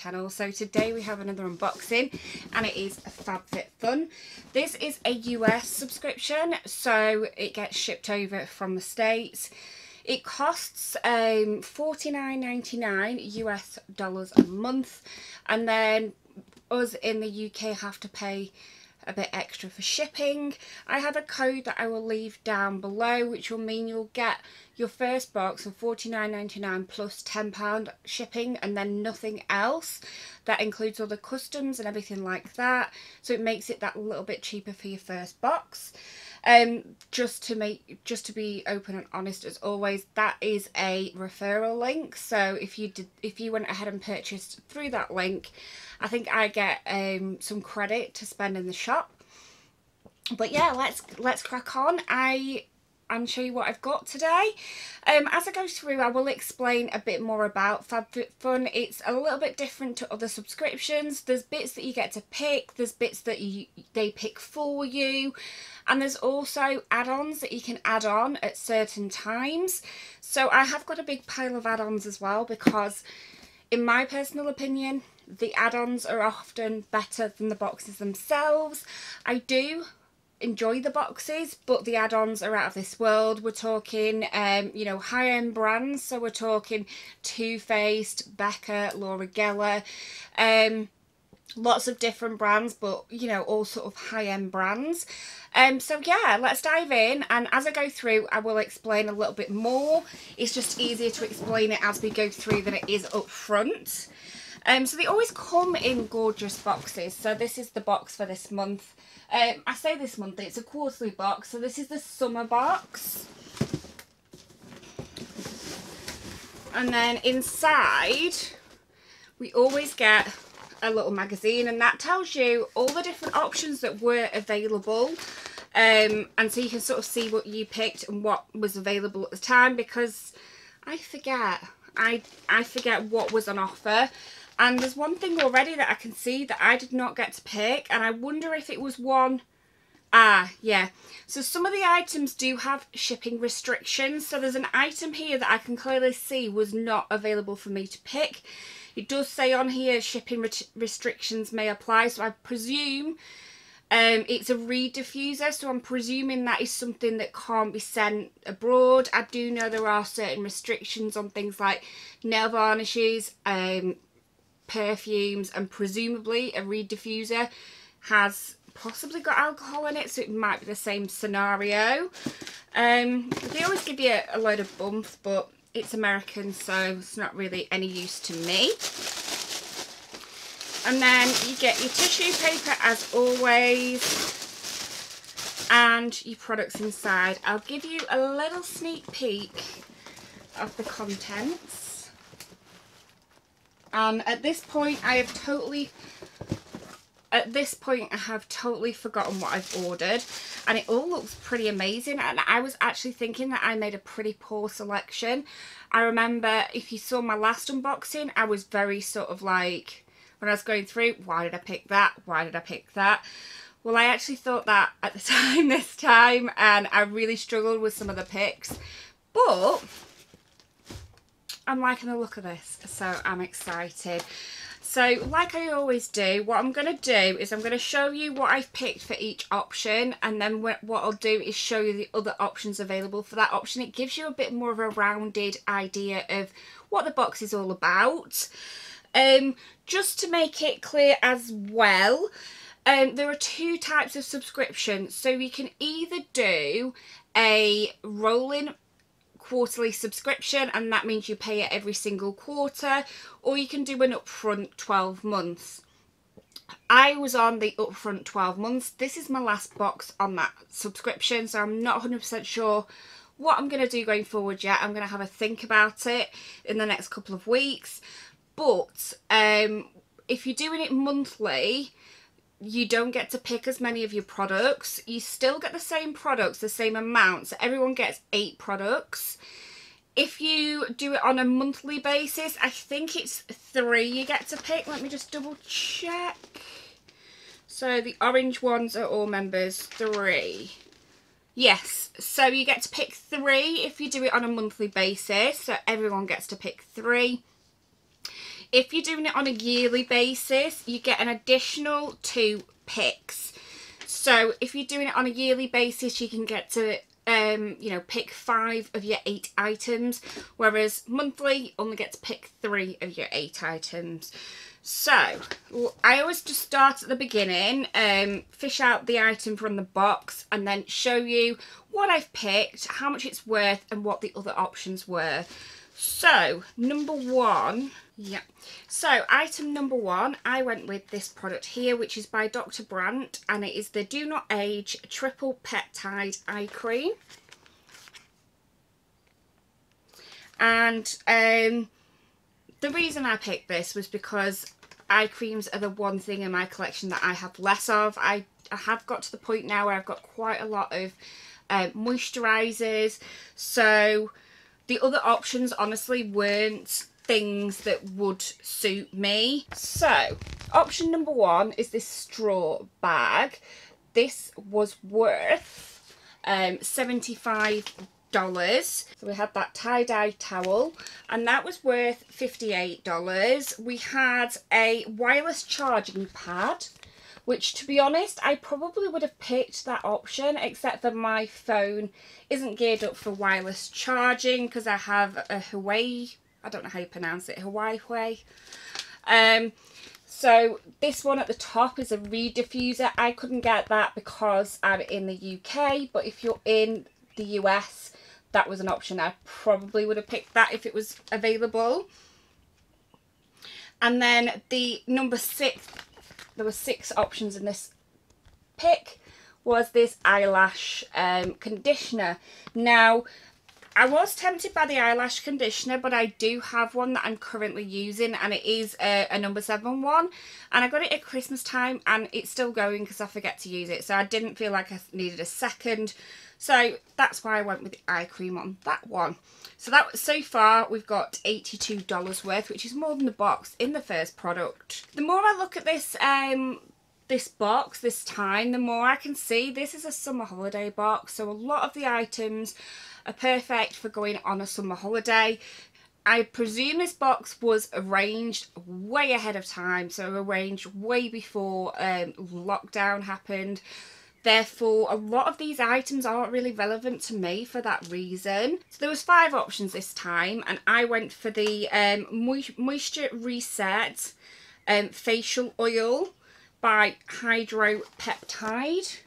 channel. So today we have another unboxing and it is a FabFitFun. This is a US subscription, so it gets shipped over from the States. It costs $49.99 US dollars a month, and then us in the UK have to pay a bit extra for shipping. I have a code that I will leave down below, which will mean you'll get your first box for $49.99 plus £10 shipping, and then nothing else. That includes all the customs and everything like that, so it makes it that little bit cheaper for your first box. Just to be open and honest, as always, that is a referral link. So if you went ahead and purchased through that link, I think I get some credit to spend in the shop. But yeah, let's crack on and show you what I've got today. As I go through, I will explain a bit more about FabFitFun. It's a little bit different to other subscriptions. There's bits that you get to pick, there's bits that they pick for you, and there's also add-ons that you can add on at certain times. So I have got a big pile of add-ons as well, because in my personal opinion, the add-ons are often better than the boxes themselves. I do enjoy the boxes, but the add-ons are out of this world. We're talking you know, high-end brands, so we're talking Too Faced, Becca, Laura Geller, lots of different brands, but you know, all sort of high-end brands. So yeah, let's dive in, and as I go through I will explain a little bit more. It's just easier to explain it as we go through than it is up front. So they always come in gorgeous boxes. So this is the box for this month. I say this month, it's a quarterly box, so this is the summer box. And then inside we always get a little magazine, and that tells you all the different options that were available, and so you can sort of see what you picked and what was available at the time, because I forget what was on offer. And there's one thing already that I can see that I did not get to pick, and I wonder if it was one. Yeah. So some of the items do have shipping restrictions. So there's an item here that I can clearly see was not available for me to pick. It does say on here shipping restrictions may apply. So I presume it's a reed diffuser. So I'm presuming that is something that can't be sent abroad. I do know there are certain restrictions on things like nail varnishes, perfumes, and presumably a reed diffuser has possibly got alcohol in it, so it might be the same scenario. They always give you a load of bump, but it's American, so it's not really any use to me. And then you get your tissue paper as always, and your products inside. I'll give you a little sneak peek of the contents. At this point I have totally forgotten what I've ordered, and it all looks pretty amazing, and I was actually thinking that I made a pretty poor selection. I remember, if you saw my last unboxing, I was very sort of like, when I was going through, why did I pick that? Why did I pick that? Well, I actually thought that at the time this time, and I really struggled with some of the picks, but I'm liking the look of this, so I'm excited. So like I always do, what I'm going to do is I'm going to show you what I've picked for each option, and then what I'll do is show you the other options available for that option. It gives you a bit more of a rounded idea of what the box is all about. Just to make it clear as well, there are two types of subscription. So you can either do a rolling quarterly subscription, and that means you pay it every single quarter, or you can do an upfront 12 months. I was on the upfront 12 months. This is my last box on that subscription, so I'm not 100% sure what I'm going to do going forward yet. I'm going to have a think about it in the next couple of weeks. But if you're doing it monthly, you don't get to pick as many of your products. You still get the same products, the same amount, so everyone gets 8 products. If you do it on a monthly basis, I think it's 3 you get to pick. Let me just double check. So the orange ones are all members, 3. Yes, so you get to pick 3 if you do it on a monthly basis, so everyone gets to pick 3. If you're doing it on a yearly basis, you get an additional 2 picks. So if you're doing it on a yearly basis, you can get to you know, pick 5 of your 8 items, whereas monthly you only get to pick 3 of your 8 items. So I always just start at the beginning, fish out the item from the box, and then show you what I've picked, how much it's worth, and what the other options were. So number 1, yeah, so item number 1, I went with this product here, which is by Dr. Brandt, and it is the Do Not Age Triple Peptide Eye Cream. And the reason I picked this was because eye creams are the one thing in my collection that I have less of. I have got to the point now where I've got quite a lot of moisturizers, so the other options honestly weren't things that would suit me. So option number 1 is this straw bag. This was worth $75. So we had that tie-dye towel, and that was worth $58. We had a wireless charging pad, which, to be honest, I probably would have picked that option, except that my phone isn't geared up for wireless charging because I have a Huawei, I don't know how you pronounce it, Huawei. So this one at the top is a reed diffuser. I couldn't get that because I'm in the UK, but if you're in the US, that was an option. I probably would have picked that if it was available. And then the number 6, there were 6 options in this pick, was this eyelash conditioner. Now, I was tempted by the eyelash conditioner, but I do have one that I'm currently using, and it is a number 7 one. And I got it at Christmas time, and it's still going because I forget to use it. So I didn't feel like I needed a second. So that's why I went with the eye cream on that one. So that, so far we've got $82 worth, which is more than the box in the first product. The more I look at this this box this time, the more I can see this is a summer holiday box. So a lot of the items are perfect for going on a summer holiday. I presume this box was arranged way ahead of time, so arranged way before lockdown happened. Therefore, a lot of these items aren't really relevant to me for that reason. So there was 5 options this time, and I went for the Moisture Reset Facial Oil by Hydro Peptide,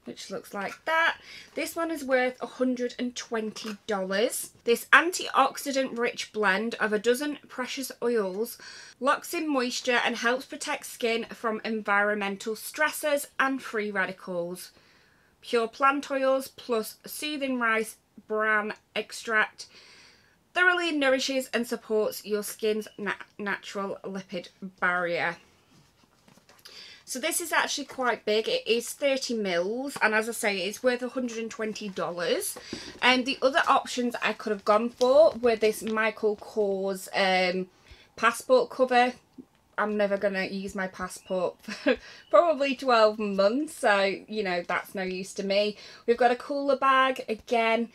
which looks like that. This one is worth $120. This antioxidant rich blend of a dozen precious oils locks in moisture and helps protect skin from environmental stressors and free radicals. Pure plant oils plus soothing rice bran extract thoroughly nourishes and supports your skin's natural lipid barrier. So this is actually quite big. It is 30 mils, and as I say, it's worth $120. And the other options I could have gone for were this Michael Kors passport cover. I'm never going to use my passport for probably 12 months, so, you know, that's no use to me. We've got a cooler bag. Again,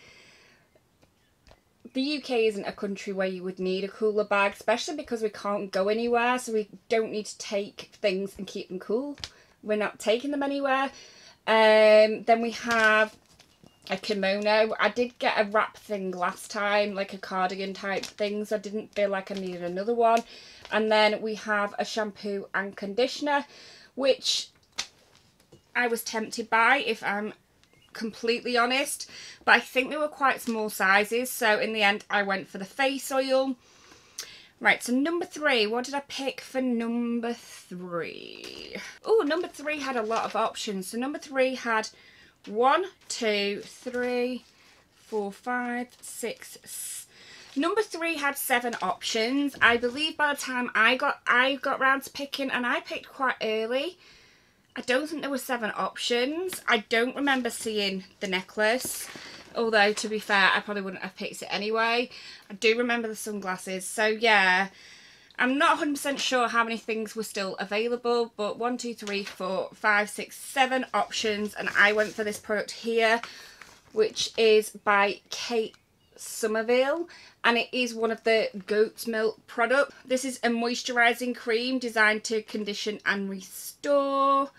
the UK isn't a country where you would need a cooler bag, especially because we can't go anywhere, so we don't need to take things and keep them cool. We're not taking them anywhere. Then we have a kimono. I did get a wrap thing last time, like a cardigan type thing, so I didn't feel like I needed another one. And then we have a shampoo and conditioner, which I was tempted by, if I'm completely honest, but I think they were quite small sizes, so in the end I went for the face oil. Right, so number 3, what did I pick for number 3? Oh, number 3 had a lot of options. So number 3 had 1, 2, 3, 4, 5, 6. Number 3 had 7 options. I believe by the time I got round to picking, and I picked quite early, I don't think there were 7 options. I don't remember seeing the necklace, although to be fair, I probably wouldn't have picked it anyway. I do remember the sunglasses, so yeah, I'm not 100% sure how many things were still available, but 1, 2, 3, 4, 5, 6, 7 options, and I went for this product here, which is by Kate Somerville, and it is one of the goat's milk products. This is a moisturising cream designed to condition and restore,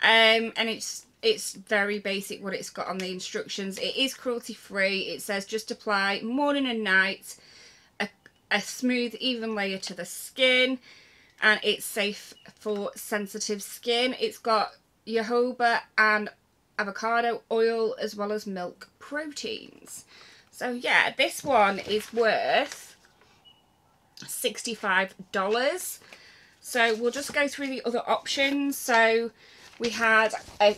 and it's very basic what it's got on the instructions. It is cruelty free. It says just apply morning and night, a smooth even layer to the skin, and it's safe for sensitive skin. It's got jojoba and avocado oil as well as milk proteins. So yeah, this one is worth $65. So we'll just go through the other options. So we had a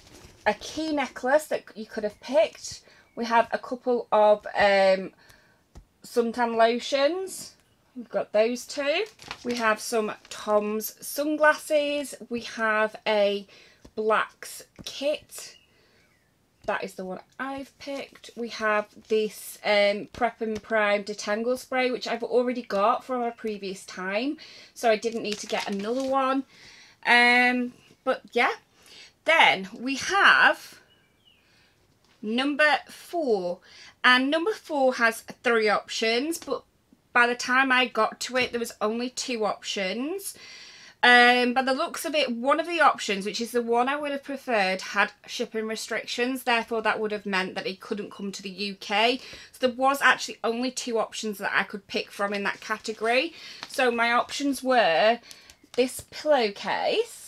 key necklace that you could have picked. We have a couple of suntan lotions. We've got those two. We have some Tom's sunglasses. We have a Blacks kit. That is the one I've picked. We have this Prep and Prime Detangle spray, which I've already got from a previous time, so I didn't need to get another one. But yeah. Then we have number 4, and number 4 has 3 options, but by the time I got to it, there was only 2 options. By the looks of it, one of the options, which is the one I would have preferred, had shipping restrictions. Therefore, that would have meant that it couldn't come to the UK. So there was actually only 2 options that I could pick from in that category. So my options were this pillowcase,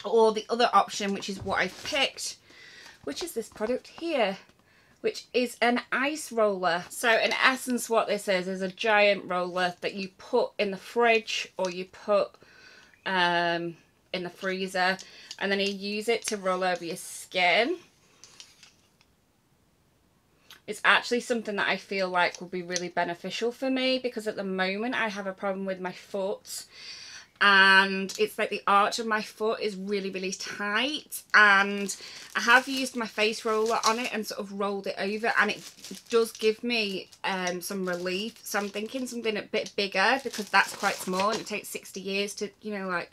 or the other option, which is what I've picked, which is this product here, which is an ice roller. So in essence what this is a giant roller that you put in the fridge or you put in the freezer, and then you use it to roll over your skin. It's actually something that I feel like will be really beneficial for me, because at the moment I have a problem with my foot, and it's like the arch of my foot is really tight, and I have used my face roller on it and sort of rolled it over, and it does give me some relief. So I'm thinking something a bit bigger, because that's quite small and it takes 60 years to, you know, like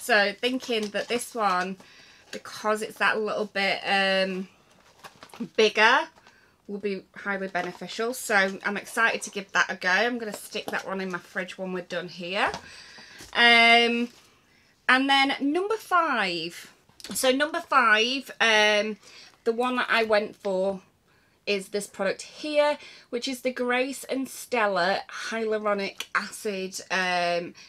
so thinking that this one, because it's that little bit bigger, will be highly beneficial. So I'm excited to give that a go. I'm going to stick that one in my fridge when we're done here. And then number 5. So number 5, the one that I went for is this product here, which is the Grace and Stella Hyaluronic Acid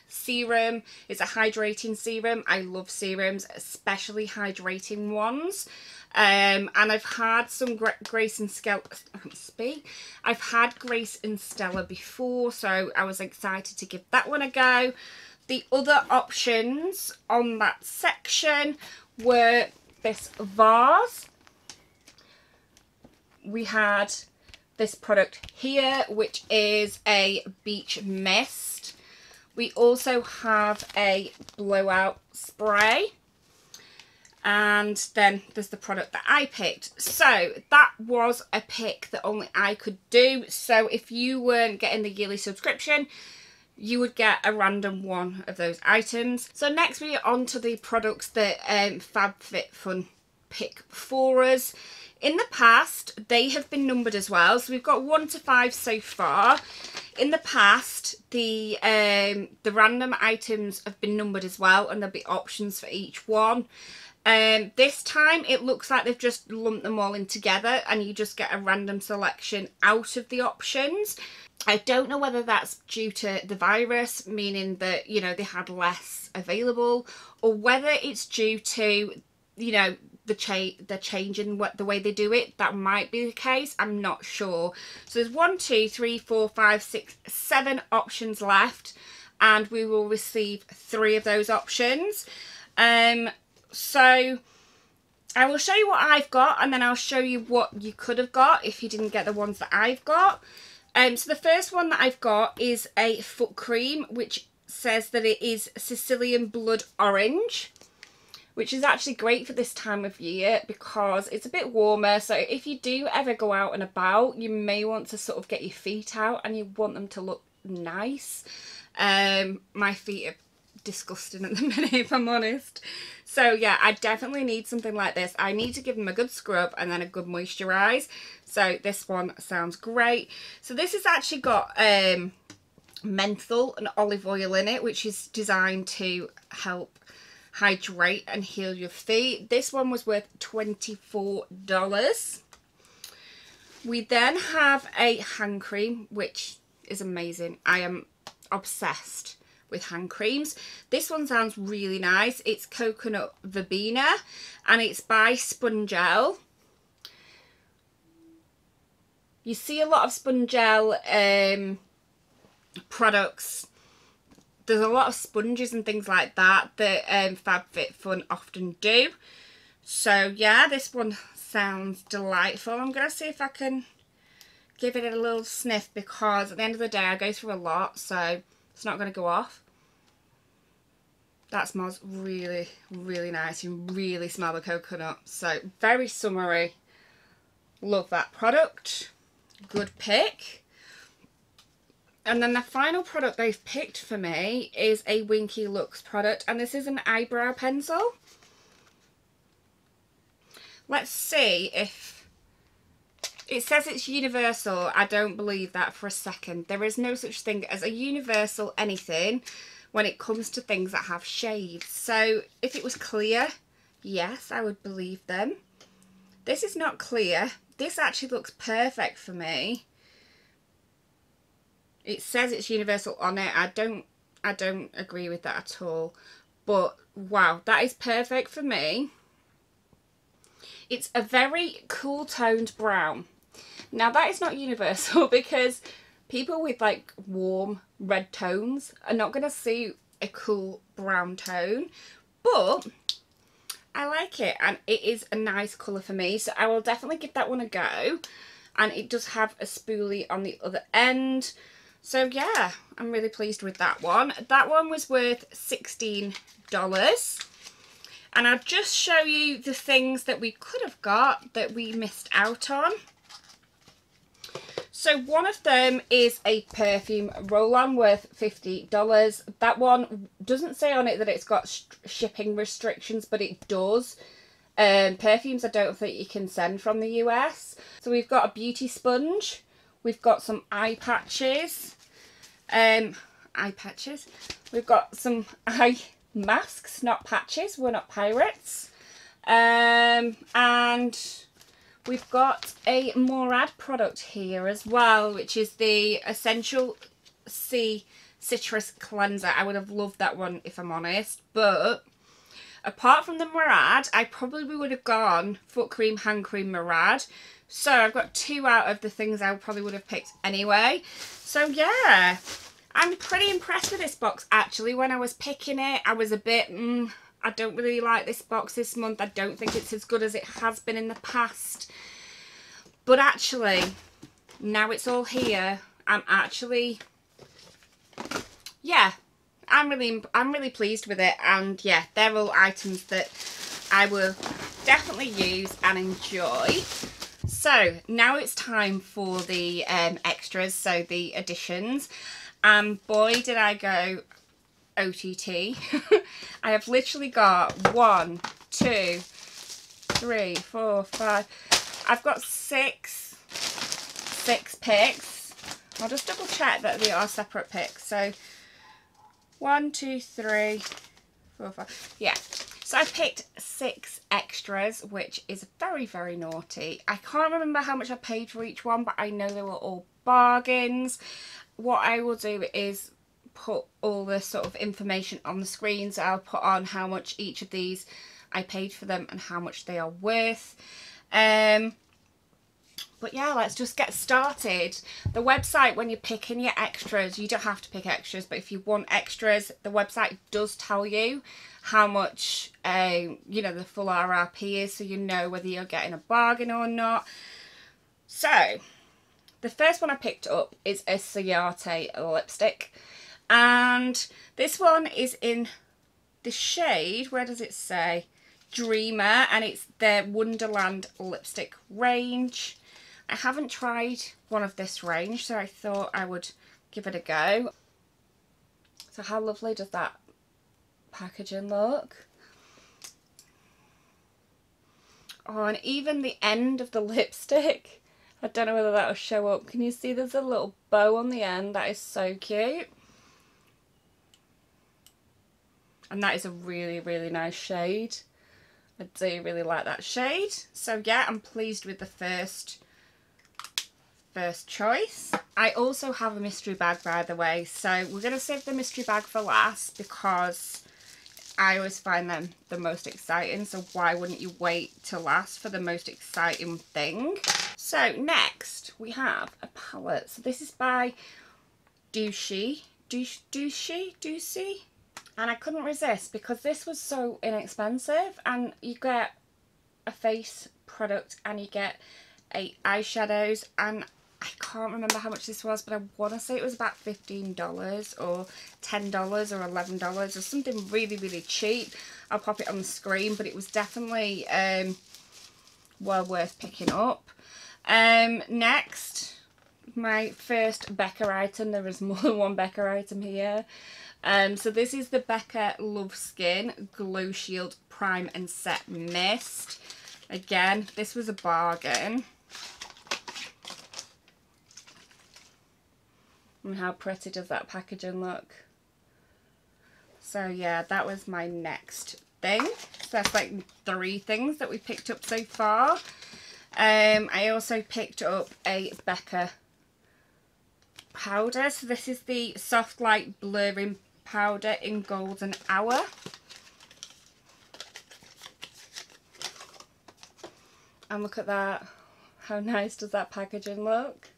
Serum. It's a hydrating serum. I love serums, especially hydrating ones. And I've had some Grace and Stella, I can't speak. I've had Grace and Stella before, so I was excited to give that one a go. The other options on that section were this vase. We had this product here, which is a beach mist. We also have a blowout spray. And then there's the product that I picked. So that was a pick that only I could do. So if you weren't getting the yearly subscription, you would get a random one of those items. So next we are on to the products that FabFitFun pick for us. In the past, they have been numbered as well. So we've got 1 to 5 so far. In the past, the random items have been numbered as well, and there'll be options for each one. This time it looks like they've just lumped them all in together, and you just get a random selection out of the options. I don't know whether that's due to the virus, meaning that, you know, they had less available, or whether it's due to, you know, the change in the way they do it. That might be the case. I'm not sure. So there's 1, 2, 3, 4, 5, 6, 7 options left, and we will receive 3 of those options. So I will show you what I've got, and then I'll show you what you could have got if you didn't get the ones that I've got. So the first one that I've got is a foot cream, which says that it is Sicilian Blood Orange, which is actually great for this time of year because it's a bit warmer. So if you do ever go out and about, you may want to sort of get your feet out and you want them to look nice. My feet are disgusting at the minute, if I'm honest. So yeah, I definitely need something like this. I need to give them a good scrub and then a good moisturize. So this one sounds great. So this has actually got menthol and olive oil in it, which is designed to help hydrate and heal your feet. This one was worth $24. We then have a hand cream, which is amazing. I am obsessed with hand creams. This one sounds really nice. It's coconut verbena and it's by Spongel. You see a lot of Spongel products. There's a lot of sponges and things like that that FabFitFun often do. So yeah, this one sounds delightful. I'm going to see if I can give it a little sniff, because at the end of the day I go through a lot, so it's not going to go off. That smells really, really nice. You really smell the coconut. So very summery. Love that product. Good pick. And then the final product they've picked for me is a Winky Lux product, and this is an eyebrow pencil. Let's see if... It says it's universal. I don't believe that for a second. There is no such thing as a universal anything when it comes to things that have shades. So if it was clear, yes, I would believe them. This is not clear. This actually looks perfect for me. It says it's universal on it. I don't agree with that at all. But wow, that is perfect for me. It's a very cool toned brown. Now that is not universal, because people with like warm red tones are not going to see a cool brown tone, but I like it and it is a nice colour for me, so I will definitely give that one a go. And it does have a spoolie on the other end, so yeah, I'm really pleased with that one. That one was worth $16. And I'll just show you the things that we could have got that we missed out on. So one of them is a perfume roll-on worth $50. That one doesn't say on it that it's got shipping restrictions, but it does. Perfumes I don't think you can send from the US. So we've got a beauty sponge. We've got some eye patches. We've got some eye masks, not patches. We're not pirates. And we've got a Murad product here as well, which is the Essential C Citrus Cleanser. I would have loved that one if I'm honest, but apart from the Murad, I probably would have gone foot cream, hand cream, Murad. So I've got 2 out of the things I probably would have picked anyway. So yeah, I'm pretty impressed with this box actually. When I was picking it, I was a bit, I don't really like this box this month. I don't think it's as good as it has been in the past. But actually, now it's all here, I'm actually, yeah, I'm really pleased with it. And yeah, they're all items that I will definitely use and enjoy. So now it's time for the extras, so the additions. And boy, did I go OTT. I have literally got 1, 2, 3, 4, 5. I've got six picks. I'll just double check that they are separate picks. So 1, 2, 3, 4, 5. Yeah. So I picked 6 extras, which is very, very naughty. I can't remember how much I paid for each one, but I know they were all bargains. What I will do is put all the sort of information on the screen, so I'll put on how much each of these I paid for them and how much they are worth. But yeah, let's just get started. The website, when you're picking your extras, you don't have to pick extras, but if you want extras, the website does tell you how much you know, the full RRP is, so you know whether you're getting a bargain or not. So the first one I picked up is a Ciate lipstick, and this one is in the shade, where does it say, Dreamer, and it's their Wonderland lipstick range. I haven't tried one of this range, so I thought I would give it a go. So how lovely does that packaging look. Oh, and even the end of the lipstick. I don't know whether that'll show up. Can you see there's a little bow on the end? That is so cute. And that is a really, really nice shade. I do really like that shade. So yeah, I'm pleased with the first choice. I also have a mystery bag, by the way. So we're going to save the mystery bag for last because I always find them the most exciting. So why wouldn't you wait till last for the most exciting thing? So next we have a palette. So this is by Douchy. And I couldn't resist because this was so inexpensive, and you get a face product and you get 8 eyeshadows, and I can't remember how much this was, but I want to say it was about $15 or $10 or $11 or something really, really cheap. I'll pop it on the screen, but it was definitely well worth picking up. Next, my first Becca item. There is more than one Becca item here. So this is the Becca Love Skin Glow Shield Prime and Set Mist. Again, this was a bargain. And how pretty does that packaging look? So yeah, that was my next thing. So that's like 3 things that we picked up so far. I also picked up a Becca powder. So this is the Soft Light Blurring Powder in Golden Hour. And look at that. How nice does that packaging look?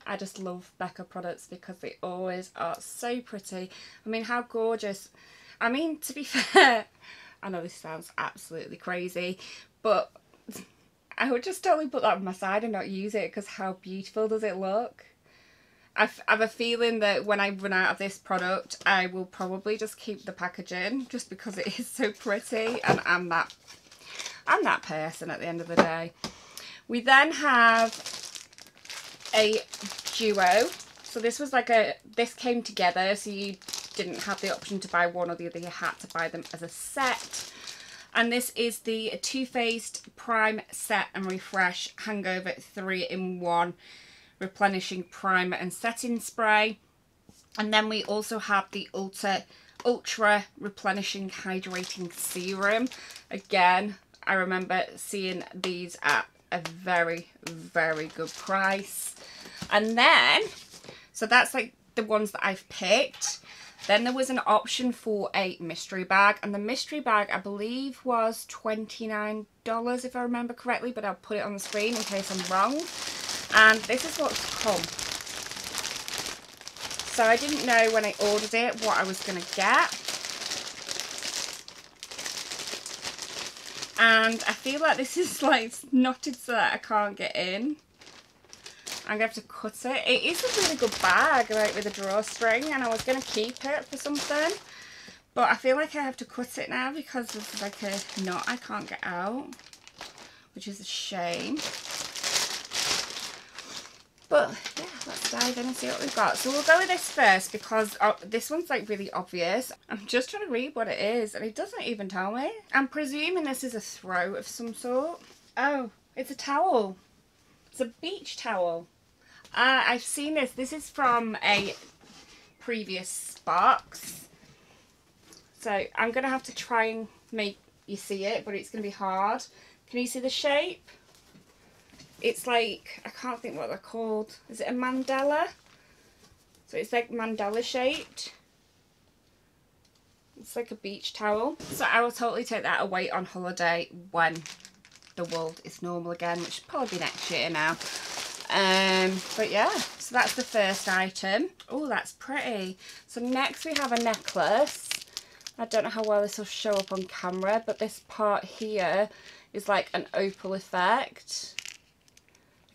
I just love Becca products because they always are so pretty. I mean, how gorgeous. I mean, to be fair, I know this sounds absolutely crazy, but I would just totally put that on my side and not use it because how beautiful does it look? I have a feeling that when I run out of this product, I will probably just keep the packaging just because it is so pretty, and I'm that person at the end of the day. We then have a duo. So this was like this came together, so you didn't have the option to buy one or the other, you had to buy them as a set. And this is the Too Faced Prime Set and Refresh Hangover 3-in-1 Replenishing Primer and Setting Spray. And then we also have the Ultra Replenishing Hydrating Serum. Again, I remember seeing these at a very, very good price. And then, so that's like the ones that I've picked. Then there was an option for a mystery bag, and the mystery bag I believe was $29 if I remember correctly, but I'll put it on the screen in case I'm wrong. And this is what's come. So I didn't know when I ordered it what I was going to get. And I feel like this is like knotted so that I can't get in. I'm going to have to cut it. It is a really good bag, like with a drawstring, and I was going to keep it for something. But I feel like I have to cut it now because there's like a knot I can't get out, which is a shame. But yeah, let's dive in and see what we've got. So we'll go with this first because this one's like really obvious. I'm just trying to read what it is and it doesn't even tell me. I'm presuming this is a throw of some sort. Oh, it's a towel. It's a beach towel. I've seen this. This is from a previous box. So I'm going to have to try and make you see it, but it's going to be hard. Can you see the shape? It's like, I can't think what they're called. Is it a mandala? So it's like mandala shaped. It's like a beach towel. So I will totally take that away on holiday when the world is normal again, which will probably be next year now. But yeah, so that's the first item. Oh, that's pretty. So next we have a necklace. I don't know how well this will show up on camera, but this part here is like an opal effect.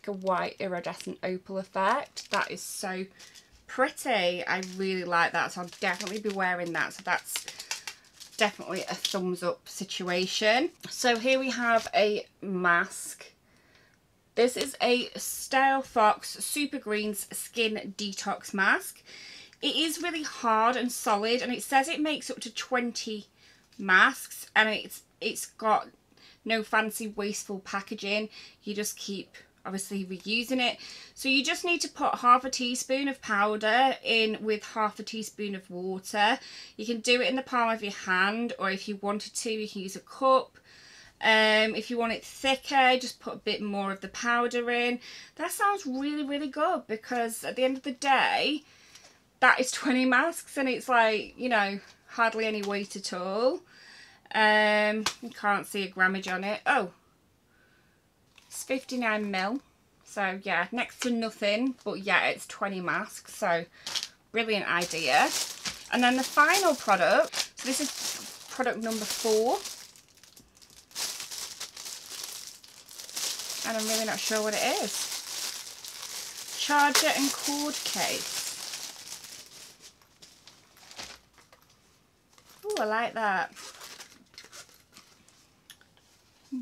A white iridescent opal effect. That is so pretty. I really like that, so I'll definitely be wearing that. So that's definitely a thumbs up situation. So here we have a mask. This is a Style Fox Super Greens Skin Detox Mask It is really hard and solid, and it says it makes up to 20 masks, and it's got no fancy wasteful packaging. You just keep obviously reusing it. So you just need to put half a teaspoon of powder in with half a teaspoon of water. You can do it in the palm of your hand, or if you wanted to, you can use a cup. If you want it thicker, just put a bit more of the powder in. That sounds really, really good, because at the end of the day, that is 20 masks, and it's like, you know, hardly any weight at all. You can't see a grammage on it. Oh, it's 59 ml. So yeah, next to nothing, but yeah, it's 20 masks. So brilliant idea. And then the final product, so this is product number 4. And I'm really not sure what it is. Charger and cord case. Oh, I like that.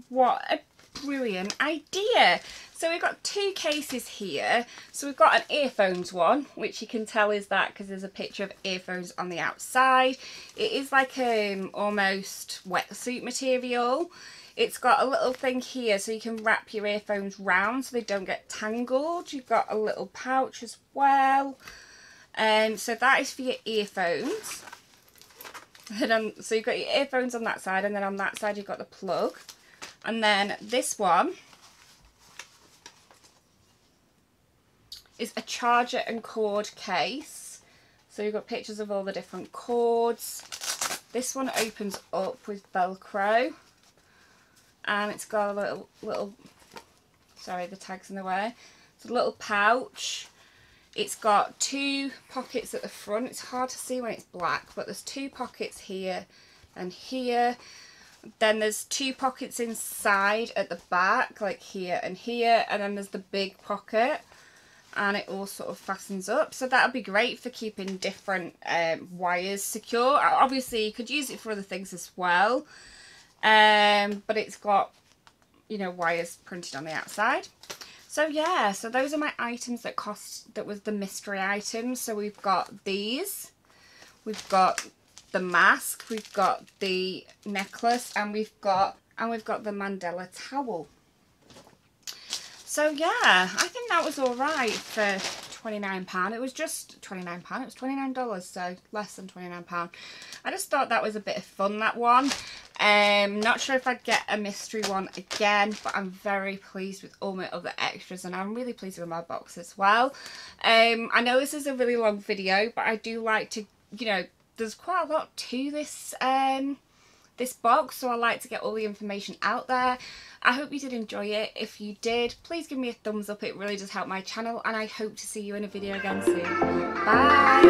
What a brilliant idea. So we've got 2 cases here. So we've got an earphones one, which you can tell is that because there's a picture of earphones on the outside. It is like almost wetsuit material. It's got a little thing here so you can wrap your earphones round so they don't get tangled. You've got a little pouch as well. So that is for your earphones. So you've got your earphones on that side, and then on that side you've got the plug. And then this one is a charger and cord case. So you've got pictures of all the different cords. This one opens up with Velcro, and it's got a little sorry, the tag's in the way. It's a little pouch. It's got 2 pockets at the front. It's hard to see when it's black, but there's 2 pockets here and here. Then there's 2 pockets inside at the back, like here and here, and then there's the big pocket, and it all sort of fastens up. So that'll be great for keeping different wires secure. Obviously you could use it for other things as well, but it's got, you know, wires printed on the outside. So yeah, so those are my items that was the mystery items. So we've got these, we've got the mask, we've got the necklace, and we've got the Mandela towel. So yeah, I think that was all right for £29. It was just £29. It was $29, so less than £29. I just thought that was a bit of fun, that one. Not sure if I'd get a mystery one again, but I'm very pleased with all my other extras, and I'm really pleased with my box as well. I know this is a really long video, but I do like to, you know, there's quite a lot to this this box, so I like to get all the information out there. I hope you did enjoy it. If you did, please give me a thumbs up. It really does help my channel, and I hope to see you in a video again soon. Bye!